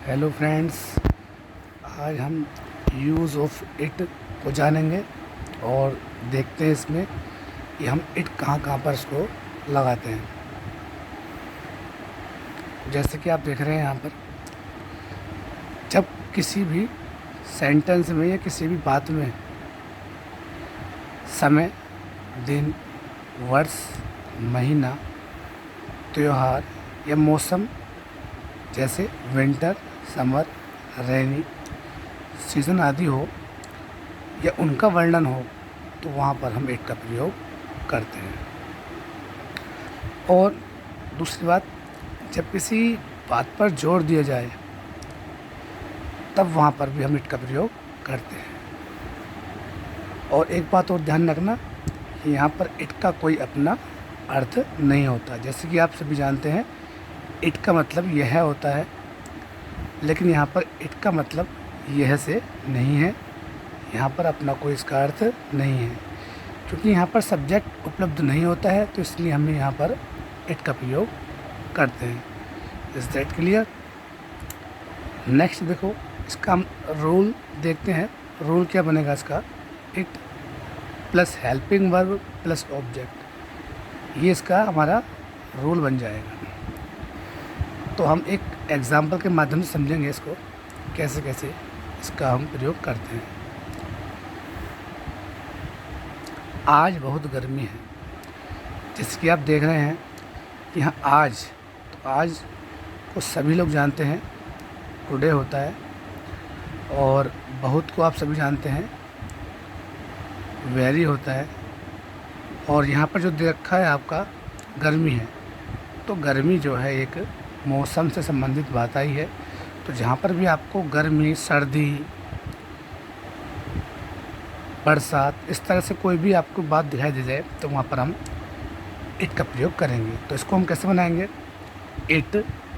Hello friends, आज हम use of it को जानेंगे और देखते हैं इसमें कि हम इट कहाँ कहाँ पर इसको लगाते हैं। जैसे कि आप देख रहे हैं यहाँ पर, जब किसी भी सेंटेंस में या किसी भी बात में समय, दिन, वर्ष, महीना, त्योहार या मौसम जैसे विंटर, समर, रेनी सीज़न आदि हो या उनका वर्णन हो, तो वहाँ पर हम इट का प्रयोग करते हैं। और दूसरी बात, जब किसी बात पर जोर दिया जाए तब वहाँ पर भी हम इट का प्रयोग करते हैं। और एक बात और ध्यान रखना कि यहाँ पर इट का कोई अपना अर्थ नहीं होता। जैसे कि आप सभी जानते हैं, इट का मतलब यह होता है, लेकिन यहाँ पर इट का मतलब यह से नहीं है। यहाँ पर अपना कोई इसका अर्थ नहीं है, क्योंकि यहाँ पर सब्जेक्ट उपलब्ध नहीं होता है, तो इसलिए हम यहाँ पर इट का प्रयोग करते हैं। Is that clear? नेक्स्ट देखो, इसका हम रूल देखते हैं। रूल क्या बनेगा इसका? It plus helping verb plus object, ये इसका हमारा रूल बन जाएगा। तो हम एक एग्ज़ाम्पल के माध्यम से समझेंगे इसको, कैसे कैसे इसका हम प्रयोग करते हैं। आज बहुत गर्मी है। जैसे कि आप देख रहे हैं कि यहाँ आज, तो आज को सभी लोग जानते हैं, टुडे होता है। और बहुत को आप सभी जानते हैं, वेरी होता है। और यहाँ पर जो दे रखा है आपका, गर्मी है। तो गर्मी जो है एक मौसम से संबंधित बात आई है। तो जहाँ पर भी आपको गर्मी, सर्दी, बरसात, इस तरह से कोई भी आपको बात दिखाई दे जाए, तो वहाँ पर हम इट का प्रयोग करेंगे। तो इसको हम कैसे बनाएंगे? It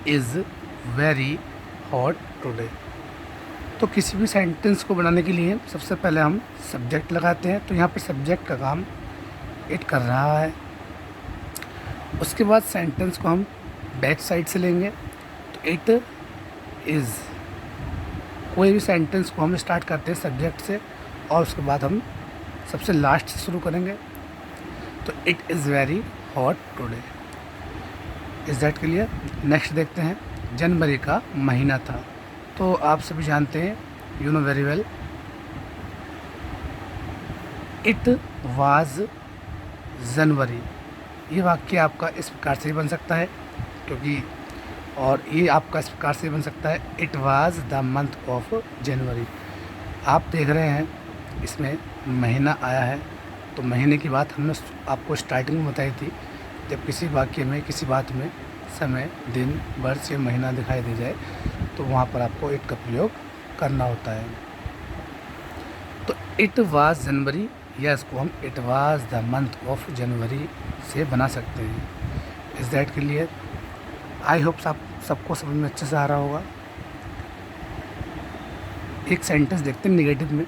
is very hot today. तो किसी भी सेंटेंस को बनाने के लिए सबसे पहले हम सब्जेक्ट लगाते हैं। तो यहाँ पर सब्जेक्ट का काम इट कर रहा है। उसके बाद सेंटेंस को हम बैक साइड से लेंगे। तो इट इज़, कोई भी सेंटेंस को हम स्टार्ट करते हैं सब्जेक्ट से, और उसके बाद हम सबसे लास्ट से शुरू करेंगे। तो it is very hot today. Is that clear? Next देखते हैं, जनवरी का महीना था। तो आप सभी जानते हैं, you know very well, it was January. ये वाक्य आपका इस प्रकार से ही बन सकता है, क्योंकि और ये आपका इस प्रकार से बन सकता है, it was the month of January. आप देख रहे हैं इसमें महीना आया है। तो महीने की बात हमने आपको स्टार्टिंग में बताई थी। जब किसी वाक्य में, किसी बात में समय, दिन, वर्ष या महीना दिखाई दे जाए, तो वहाँ पर आपको इट का प्रयोग करना होता है। तो इट वाज जनवरी, या इसको हम it was the month of January से बना सकते हैं। Is that clear? I hope सबको समझ में अच्छे से आ रहा होगा। एक सेंटेंस देखते हैं निगेटिव में।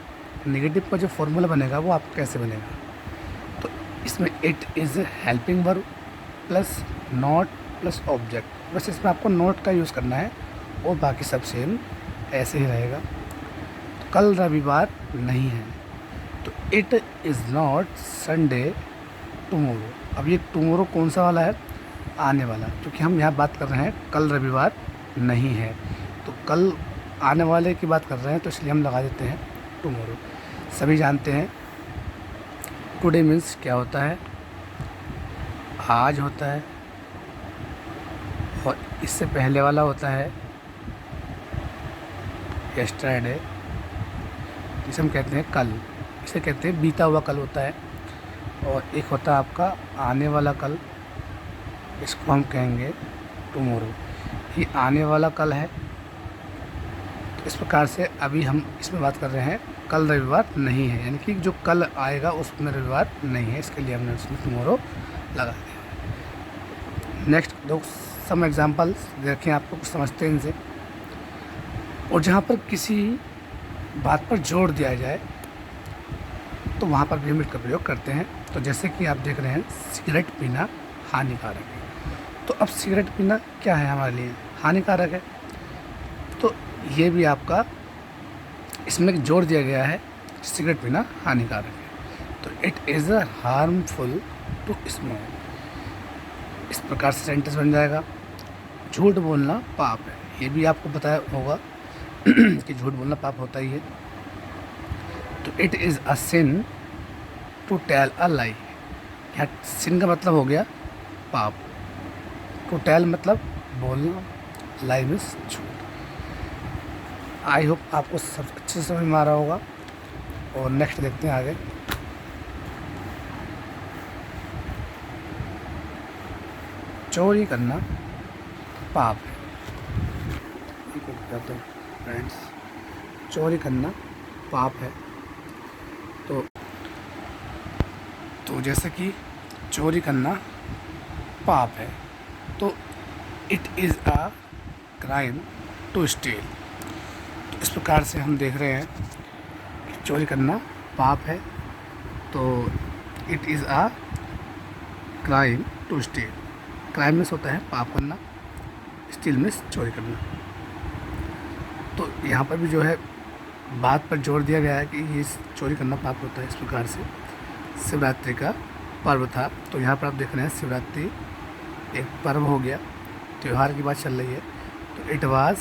निगेटिव का जो फॉर्मूला बनेगा वो आपको कैसे बनेगा? तो इसमें it is helping verb plus not plus object. बस इसमें आपको नॉट का यूज़ करना है, और बाकी सब सेम ऐसे ही रहेगा। तो कल रविवार नहीं है, तो it is not Sunday tomorrow. अब ये टुमोरो कौन सा वाला है? आने वाला, क्योंकि हम यहाँ बात कर रहे हैं कल रविवार नहीं है। तो कल आने वाले की बात कर रहे हैं, तो इसलिए हम लगा देते हैं टुमोरो। सभी जानते हैं टुडे मीन्स क्या होता है? आज होता है। और इससे पहले वाला होता है यस्टरडे, जिसे हम कहते हैं कल। इसे कहते हैं बीता हुआ कल होता है। और एक होता है आपका आने वाला कल, इसको हम कहेंगे टुमारो। ये आने वाला कल है। तो इस प्रकार से अभी हम इसमें बात कर रहे हैं कल रविवार नहीं है, यानी कि जो कल आएगा उसमें रविवार नहीं है, इसके लिए हमने उसमें टुमारो लगा दिया। नेक्स्ट दो सम एग्जांपल्स देखें, आपको कुछ समझते हैं इनसे। और जहाँ पर किसी बात पर जोर दिया जाए, तो वहाँ पर भी हम इसका प्रयोग करते हैं। तो जैसे कि आप देख रहे हैं, सिगरेट पीना हानिकारक है। तो अब सिगरेट पीना क्या है? हमारे लिए हानिकारक है। तो ये भी आपका इसमें जोड़ दिया गया है सिगरेट पीना हानिकारक है, तो it is a harmful to smoke. इस प्रकार से सेंटेंस बन जाएगा। झूठ बोलना पाप है, ये भी आपको बताया होगा कि झूठ बोलना पाप होता ही है। तो it is a sin to tell a lie. यहाँ सिन का मतलब हो गया पाप, टू टेल मतलब बोलना, लाई मीन्स झूठ। आई होप आपको सब अच्छे से समझ में आ रहा होगा। और नेक्स्ट देखते हैं आगे। चोरी करना पाप है। फ्रेंड्स, चोरी करना पाप है। तो जैसे कि चोरी करना पाप है, तो it is a crime to steal. तो इस प्रकार से हम देख रहे हैं कि चोरी करना पाप है, तो it is a crime to steal. Crime means होता है पाप करना, स्टील मीन्स चोरी करना। तो यहाँ पर भी जो है बात पर जोर दिया गया है कि ये चोरी करना पाप होता है। इस प्रकार से शिवरात्रि का पर्व था, तो यहाँ पर आप देख रहे हैं शिवरात्रि एक पर्व हो गया, त्यौहार की बात चल रही है। तो it was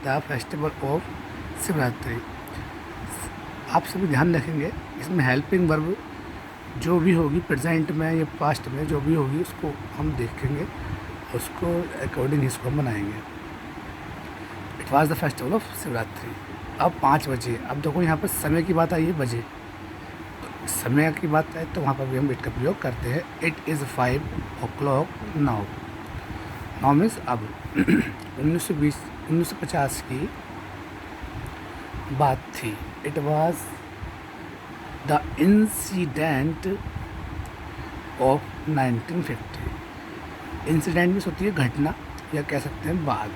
the festival of Shivratri. आप सभी ध्यान रखेंगे, इसमें हेल्पिंग वर्ब जो भी होगी प्रेजेंट में या पास्ट में जो भी होगी उसको हम देखेंगे, उसको अकॉर्डिंग इसको हम बनाएंगे। It was the festival of Shivratri. अब 5 बजे, अब देखो यहाँ पर समय की बात आई है बजे, तो समय की बात है तो वहाँ पर भी हम इट का प्रयोग करते हैं। It is 5 o'clock now. Now means अब 1950 की बात थी। It was the incident of 1950। Incident means होती है घटना, या कह सकते हैं बात।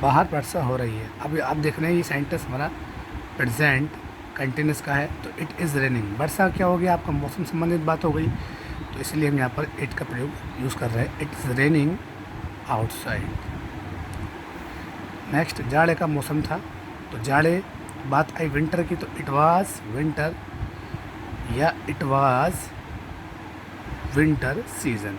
बाहर वर्षा हो रही है। अब आप देख रहे हैं ये सेंटेंस हमारा प्रेजेंट कंटिन्यूस का है, तो इट इज़ रेनिंग। वर्षा क्या हो गया, आपका मौसम संबंधित बात हो गई, तो इसलिए हम यहाँ पर इट का प्रयोग यूज़ कर रहे हैं। It is raining outside. Next, जाड़े का मौसम था, तो जाड़े बात आई विंटर की, तो इट वाज विंटर या इट वाज विंटर सीजन।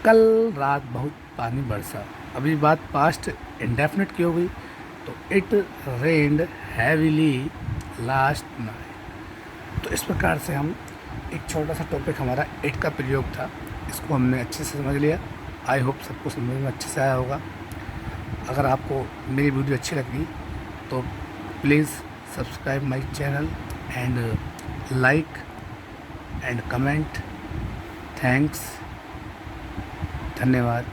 कल रात बहुत पानी बरसा। अभी बात पास्ट इंडेफिनिट की हो गई, तो it rained heavily last night. तो इस प्रकार से हम एक छोटा सा टॉपिक हमारा इट का प्रयोग था, इसको हमने अच्छे से समझ लिया। आई होप सबको समझ में अच्छे से आया होगा। अगर आपको मेरी वीडियो अच्छी लगी तो please subscribe my channel and like and comment. Thanks, धन्यवाद।